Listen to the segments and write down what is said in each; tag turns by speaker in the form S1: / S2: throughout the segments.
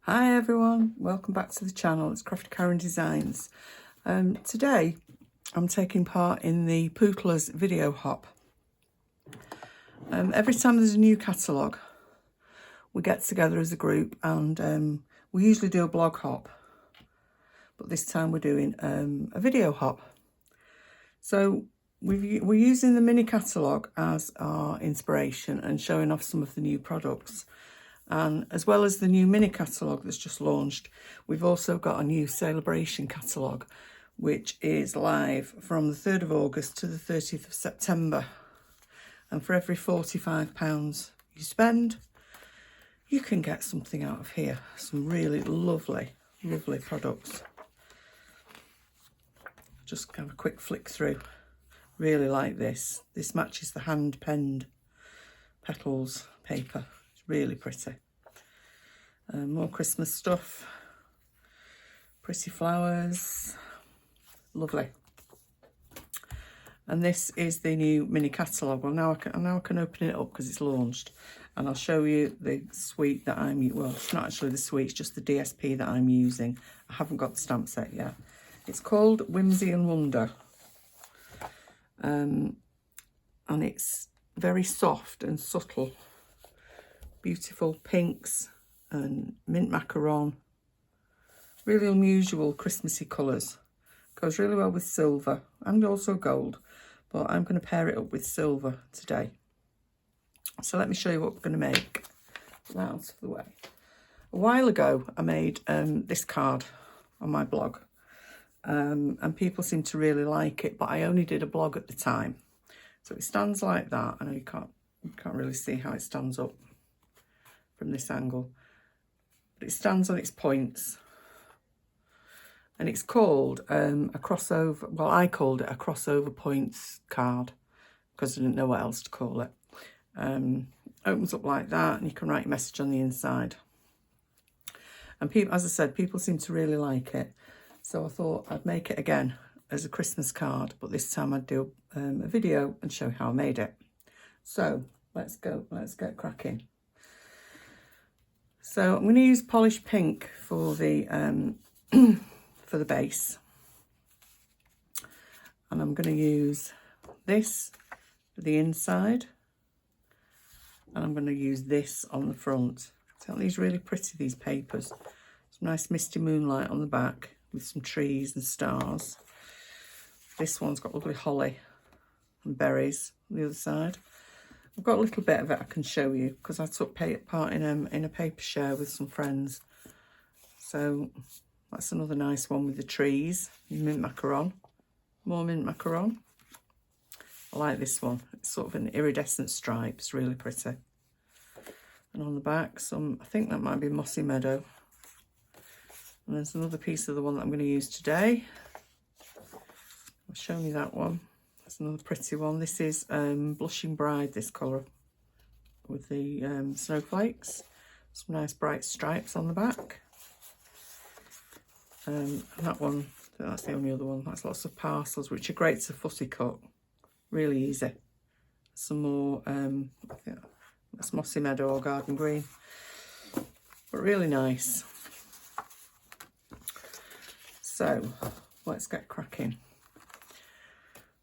S1: Hi everyone, welcome back to the channel. It's Craftykarendesigns. Today I'm taking part in the Pootlers video hop. Every time there's a new catalogue, we get together as a group and we usually do a blog hop. But this time we're doing a video hop. So we're using the Mini Catalogue as our inspiration and showing off some of the new products. And as well as the new Mini Catalogue that's just launched, we've also got a new Celebration Catalogue, which is live from the 3rd of August to the 30th of September. And for every £45 you spend, you can get something out of here. Some really lovely, lovely products. Just have a quick flick through. Really like this. This matches the hand-penned petals paper. Really pretty. More Christmas stuff. Pretty flowers. Lovely. And this is the new Mini Catalogue. Well, now I can open it up because it's launched, and I'll show you the suite that I'm using. Well, it's not actually the suite; it's just the DSP that I'm using. I haven't got the stamp set yet. It's called Whimsy and Wonder, and it's very soft and subtle. Beautiful pinks and mint macaron. Really unusual Christmassy colours. Goes really well with silver and also gold, but I'm going to pair it up with silver today. So let me show you what we're going to make. Put that out of the way. A while ago I made this card on my blog, and people seem to really like it, but I only did a blog at the time. So it stands like that. I know you can't really see how it stands up from this angle, but it stands on its points, and it's called a crossover. Well, I called it a crossover points card because I didn't know what else to call it. Opens up like that, and you can write your message on the inside. And people, as I said, people seem to really like it, so I thought I'd make it again as a Christmas card, but this time I'd do a video and show how I made it. So let's get cracking. So I'm going to use polished pink for the for the base, and I'm going to use this for the inside, and I'm going to use this on the front. Aren't these really pretty, these papers? Some nice misty moonlight on the back with some trees and stars. This one's got lovely holly and berries on the other side. I've got a little bit of it I can show you because I took part in a paper share with some friends. So that's another nice one with the trees. Mint macaron. More mint macaron. I like this one. It's sort of an iridescent stripe. It's really pretty. And on the back, I think that might be mossy meadow. And there's another piece of the one that I'm going to use today. I'll show you that one. That's another pretty one. This is Blushing Bride, this colour, with the snowflakes. Some nice bright stripes on the back. And that one, that's the only other one. That's lots of parcels, which are great to fussy cut. Really easy. Some more, I think that's Mossy Meadow or Garden Green. But really nice. So, let's get cracking.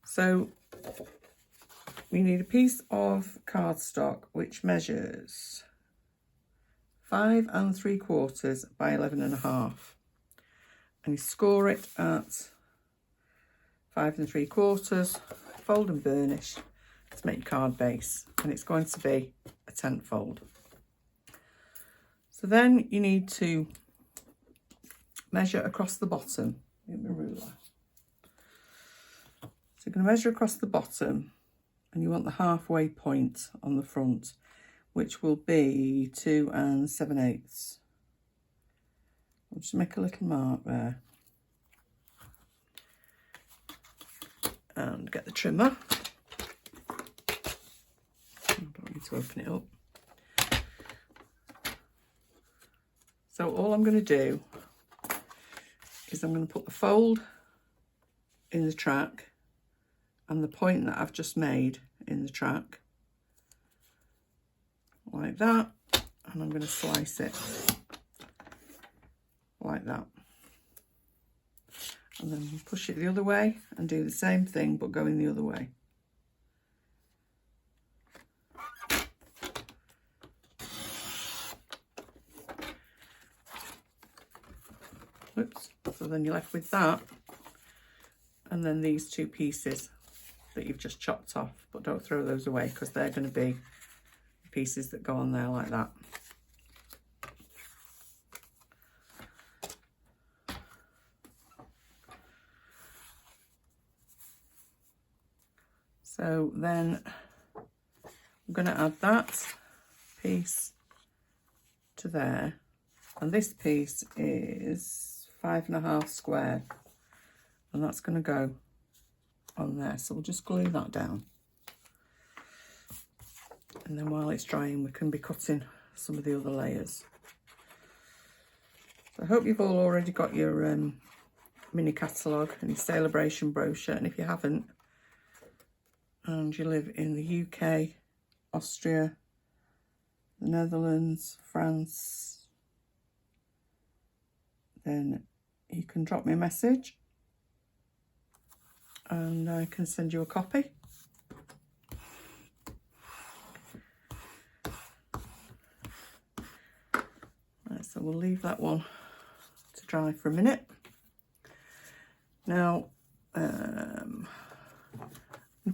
S1: So we need a piece of cardstock which measures 5 3/4 by 11 1/2, and you score it at 5 3/4, fold and burnish to make your card base, and it's going to be a 10th fold. So then you need to measure across the bottom with my ruler. So you're going to measure across the bottom, and you want the halfway point on the front, which will be 2 7/8. I'll just make a little mark there. And get the trimmer. I don't need to open it up. So all I'm going to do is I'm going to put the fold in the track and the point that I've just made in the track, like that, and I'm going to slice it that. And then we push it the other way and do the same thing, but going the other way. Oops. So then you're left with that, and then these two pieces that you've just chopped off, but don't throw those away because they're going to be pieces that go on there like that. So then I'm going to add that piece to there, and this piece is 5.5 square, and that's going to go on there. So we'll just glue that down, and then while it's drying we can be cutting some of the other layers. So I hope you've all already got your mini catalogue and your celebration brochure, and if you haven't, and you live in the UK, Austria, the Netherlands, France, then you can drop me a message and I can send you a copy. Right, so we'll leave that one to dry for a minute. Now,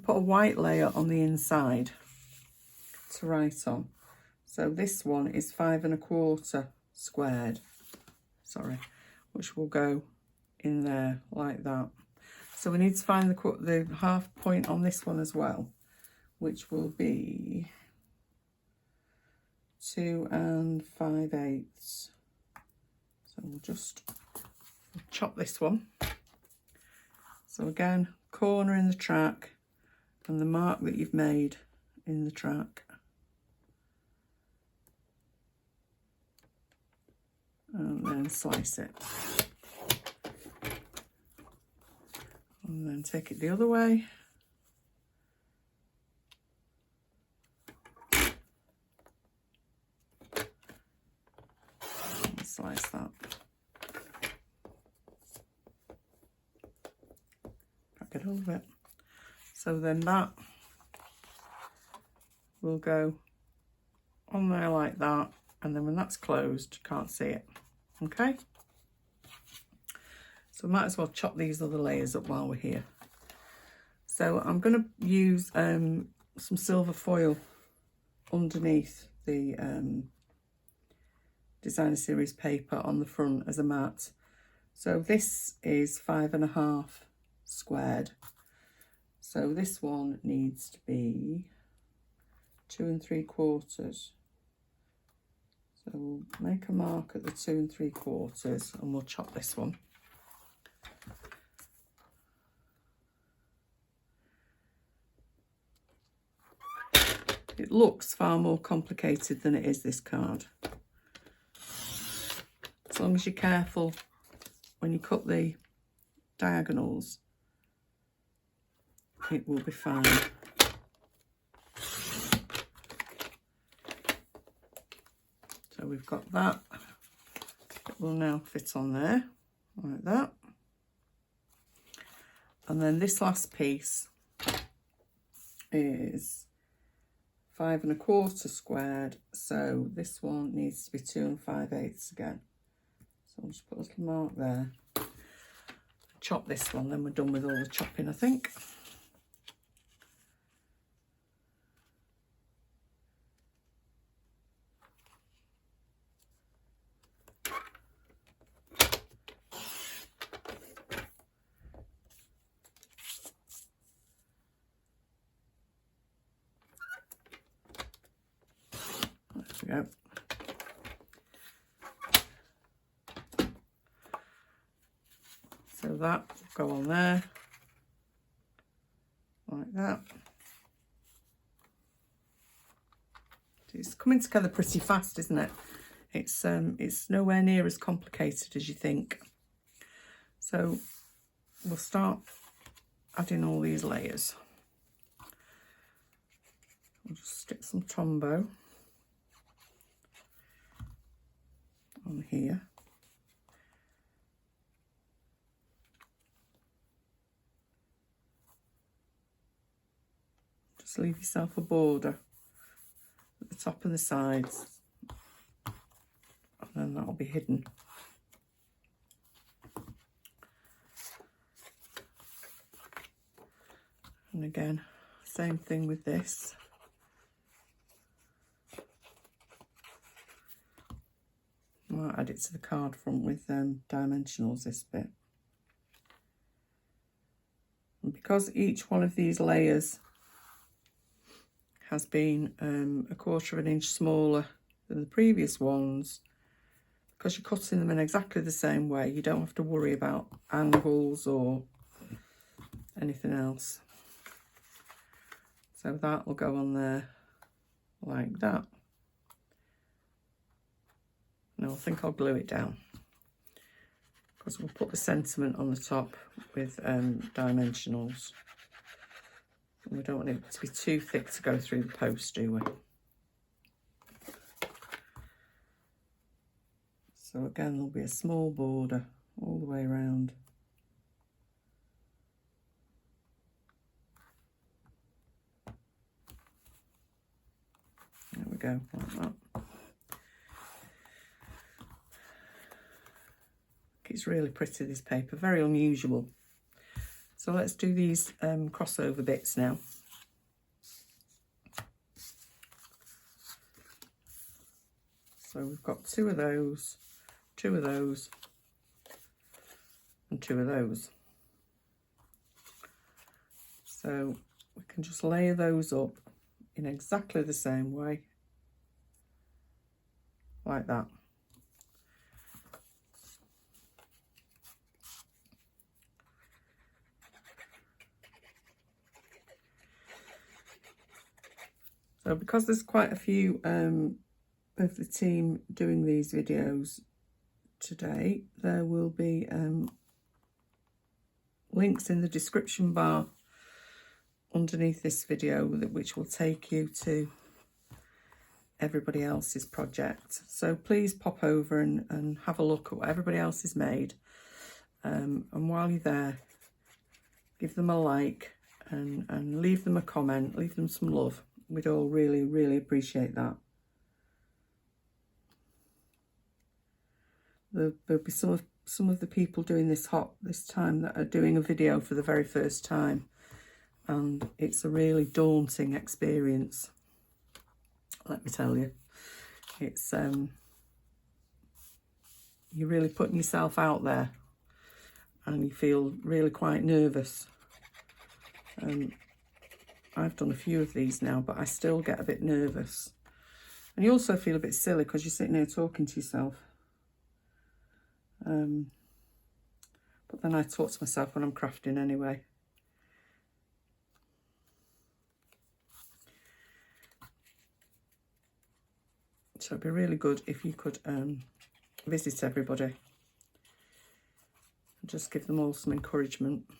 S1: put a white layer on the inside to write on. So this one is 5.25 squared, sorry, which will go in there like that. So we need to find the half point on this one as well, which will be 2 5/8. So we'll just chop this one. So again, corner in the track, and the mark that you've made in the track. And then slice it. And then take it the other way. And slice that. Back it a little bit. So then that will go on there like that, and then when that's closed, you can't see it. Okay? So we might as well chop these other layers up while we're here. So I'm going to use some silver foil underneath the designer series paper on the front as a mat. So this is 5.5 squared. So this one needs to be 2 3/4. So we'll make a mark at the 2 3/4 and we'll chop this one. It looks far more complicated than it is, this card. As long as you're careful when you cut the diagonals, it will be fine. So we've got that. It will now fit on there, like that. And then this last piece is 5.25 squared. So this one needs to be 2 5/8 again. So I'll just put a little mark there. Chop this one, then we're done with all the chopping, I think. There we go. So that will go on there, like that. It's coming together pretty fast, isn't it? It's nowhere near as complicated as you think. So we'll start adding all these layers. I'll just stick some Tombow on here. Just leave yourself a border at the top and the sides, and then that'll be hidden. And again, same thing with this. Might add it to the card front with dimensionals, this bit. And because each one of these layers has been 1/4 of an inch smaller than the previous ones, because you're cutting them in exactly the same way, you don't have to worry about angles or anything else. So that will go on there like that. No, I think I'll glue it down, because we'll put the sentiment on the top with dimensionals. And we don't want it to be too thick to go through the post, do we? So again, there'll be a small border all the way around. There we go, like that. It's really pretty, this paper, very unusual. So let's do these crossover bits now. So we've got 2 of those, 2 of those, and 2 of those. So we can just layer those up in exactly the same way, like that. So because there's quite a few of the team doing these videos today, there will be links in the description bar underneath this video which will take you to everybody else's project. So please pop over and have a look at what everybody else has made. And while you're there, give them a like and leave them a comment, leave them some love. We'd all really, really appreciate that. There'll be some of the people doing this time that are doing a video for the very first time, and it's a really daunting experience. Let me tell you, it's you're really putting yourself out there, and you feel really quite nervous. I've done a few of these now, but I still get a bit nervous. And you also feel a bit silly because you're sitting there talking to yourself. But then I talk to myself when I'm crafting anyway. So it'd be really good if you could visit everybody and just give them all some encouragement.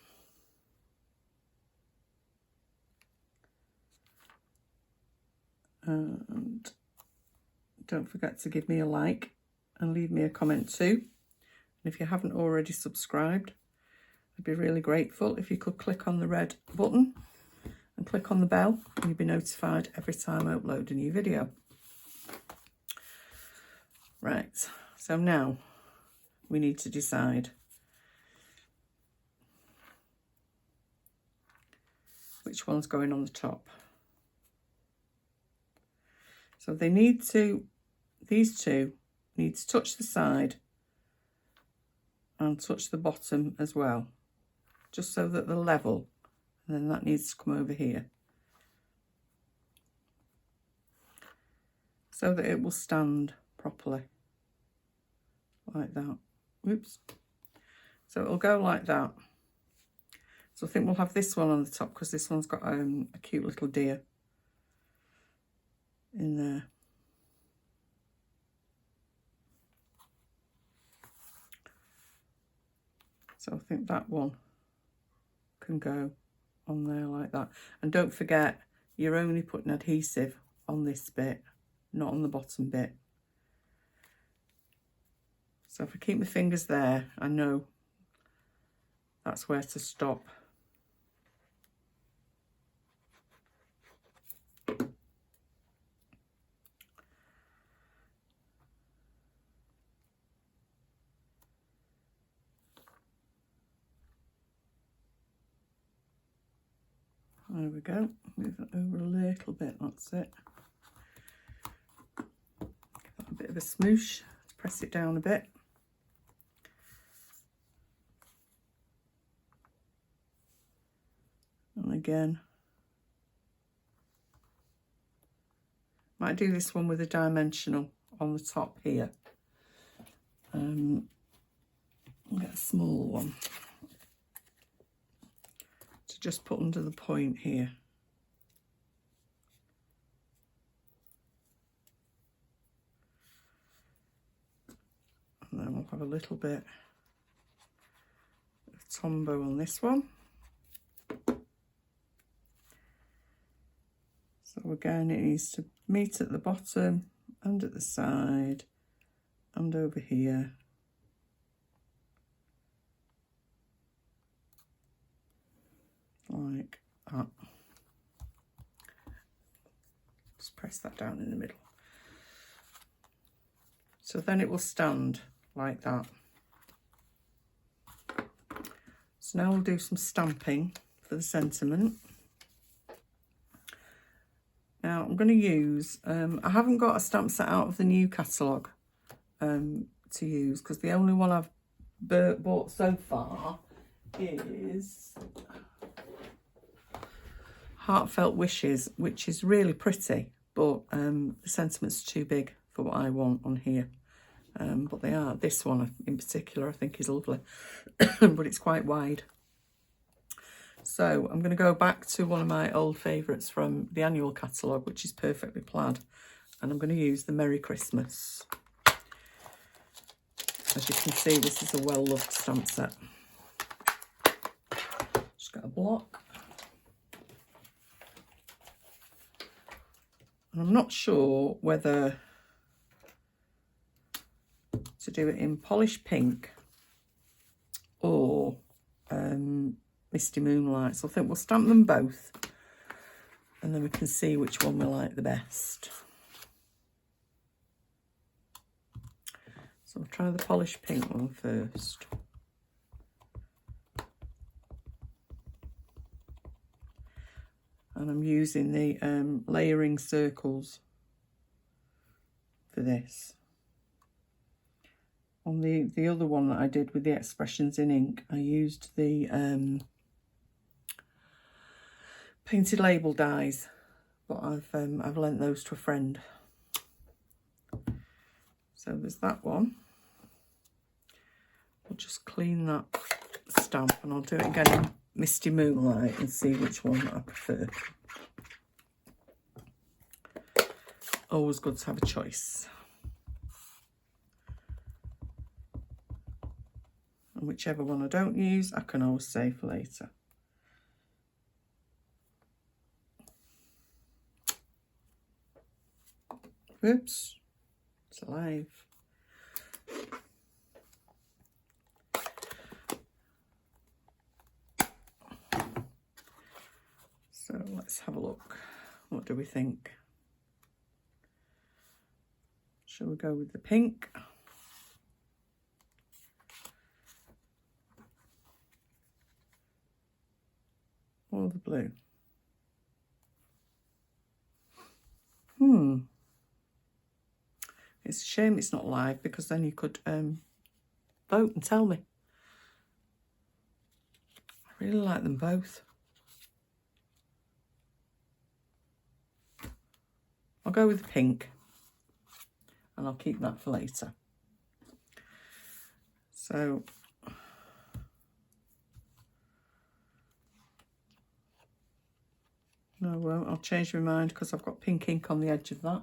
S1: And don't forget to give me a like and leave me a comment too. And if you haven't already subscribed, I'd be really grateful if you could click on the red button and click on the bell, and you'll be notified every time I upload a new video. Right, so now we need to decide which one's going on the top. So these two need to touch the side and touch the bottom as well, just so that they're level, and then that needs to come over here so that it will stand properly, like that. Oops. So it'll go like that. So I think we'll have this one on the top because this one's got a cute little deer in there. So I think that one can go on there like that. And don't forget, you're only putting adhesive on this bit, not on the bottom bit. So if I keep my fingers there, I know that's where to stop. There we go. Move that over a little bit, that's it. Give that a bit of a smoosh, press it down a bit. And again, might do this one with a dimensional on the top here. I'll get a small one to just put under the point here. And then we'll have a little bit of Tombow on this one. So again, it needs to meet at the bottom and at the side and over here. Like that. Just press that down in the middle. So then it will stand like that. So now we'll do some stamping for the sentiment. Now I'm going to use, I haven't got a stamp set out of the new catalogue to use, because the only one I've bought so far is Heartfelt Wishes, which is really pretty, but the sentiment's too big for what I want on here. But they are, this one in particular I think is lovely, but it's quite wide. So I'm going to go back to one of my old favourites from the annual catalogue, which is Perfectly Plaid, and I'm going to use the Merry Christmas. As you can see, this is a well-loved stamp set. Just got a block. And I'm not sure whether to do it in Polished Pink or Misty Moonlight. So I think we'll stamp them both and then we can see which one we like the best. So I'll try the Polished Pink one first. And I'm using the layering circles for this. On the other one that I did with the expressions in ink, I used the painted label dies, but I've lent those to a friend. So there's that one. I'll just clean that stamp and I'll do it again in Misty Moonlight and see which one I prefer. Always good to have a choice. And whichever one I don't use, I can always save for later. Oops, it's alive. So let's have a look. What do we think? Shall we go with the pink? Or the blue? It's a shame it's not live, because then you could vote and tell me. I really like them both. I'll go with the pink and I'll keep that for later. So no, I won't. I'll change my mind because I've got pink ink on the edge of that.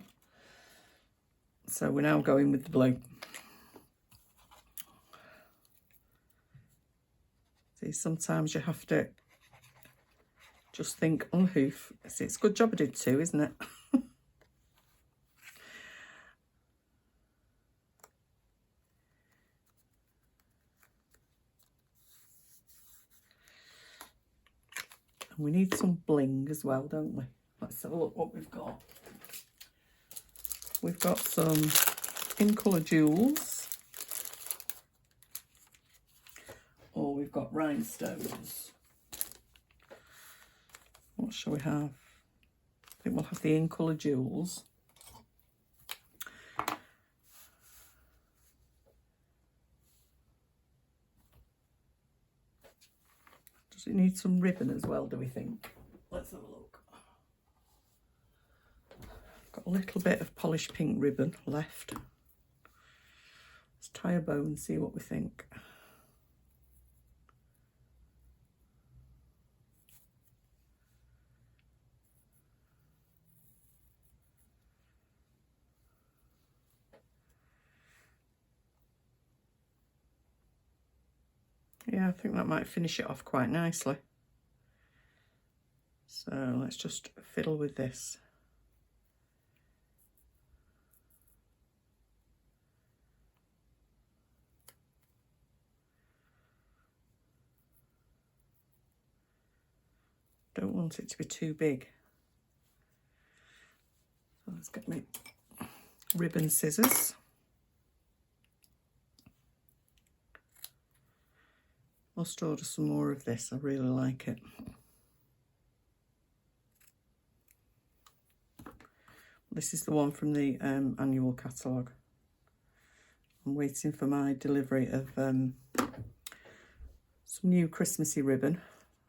S1: So we're now going with the blue. See, sometimes you have to just think on the hoof. See, it's a good job I did two, isn't it? And we need some bling as well, don't we? Let's have a look what we've got. We've got some In Colour Jewels, or we've got rhinestones. What What shall we have? I think we'll have the in colour jewels. Does it need some ribbon as well, do we think? Let's have a look. I've got a little bit of polished pink ribbon left. Let's tie a bow and see what we think. Yeah, I think that might finish it off quite nicely. So let's just fiddle with this. Don't want it to be too big. So let's get my ribbon scissors. Must order some more of this, I really like it. This is the one from the annual catalogue. I'm waiting for my delivery of some new Christmassy ribbon,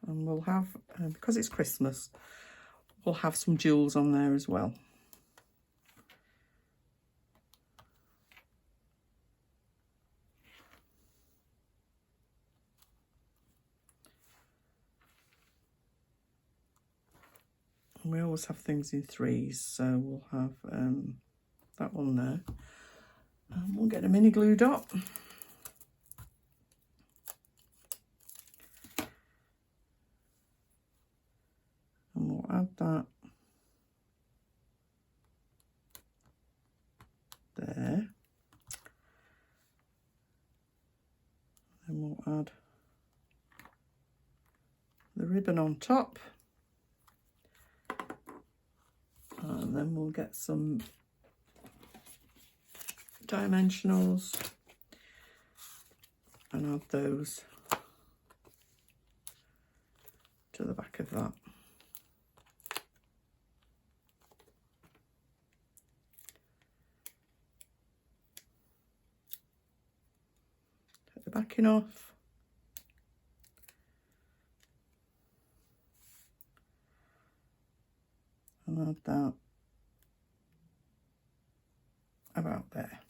S1: and we'll have, because it's Christmas, we'll have some jewels on there as well. And we always have things in threes, so we'll have that one there. And we'll get a mini glue dot. And we'll add that there. And we'll add the ribbon on top. And then we'll get some dimensionals and add those to the back of that. Take the backing off. And add that about there.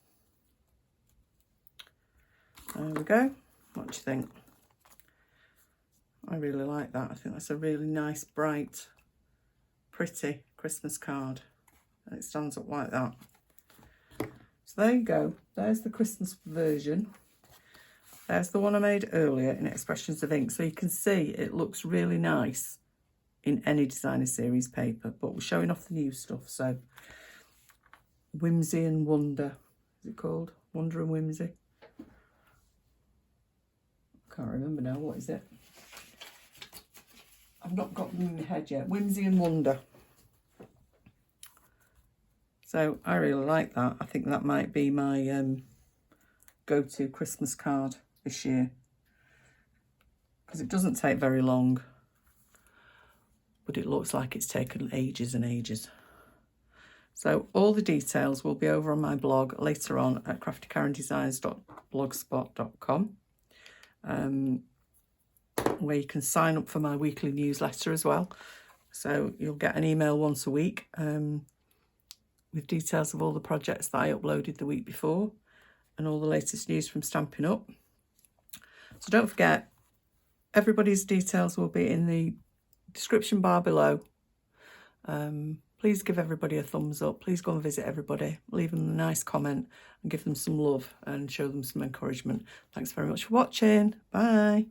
S1: There we go. What do you think? I really like that. I think that's a really nice, bright, pretty Christmas card. And it stands up like that. So there you go. There's the Christmas version. There's the one I made earlier in Expressions of Ink. So you can see it looks really nice in any designer series paper, but we're showing off the new stuff. So Whimsy and Wonder, is it called? Wonder and Whimsy? Can't remember now, what is it? I've not got them in my head yet. Whimsy and Wonder. So I really like that. I think that might be my go-to Christmas card this year, because it doesn't take very long, but it looks like it's taken ages and ages. So all the details will be over on my blog later on at craftykarendesigns.blogspot.com, where you can sign up for my weekly newsletter as well. So you'll get an email once a week with details of all the projects that I uploaded the week before and all the latest news from Stampin' Up. So don't forget, everybody's details will be in the description bar below. Please give everybody a thumbs up. Please go and visit everybody. Leave them a nice comment and give them some love and show them some encouragement. Thanks very much for watching. Bye.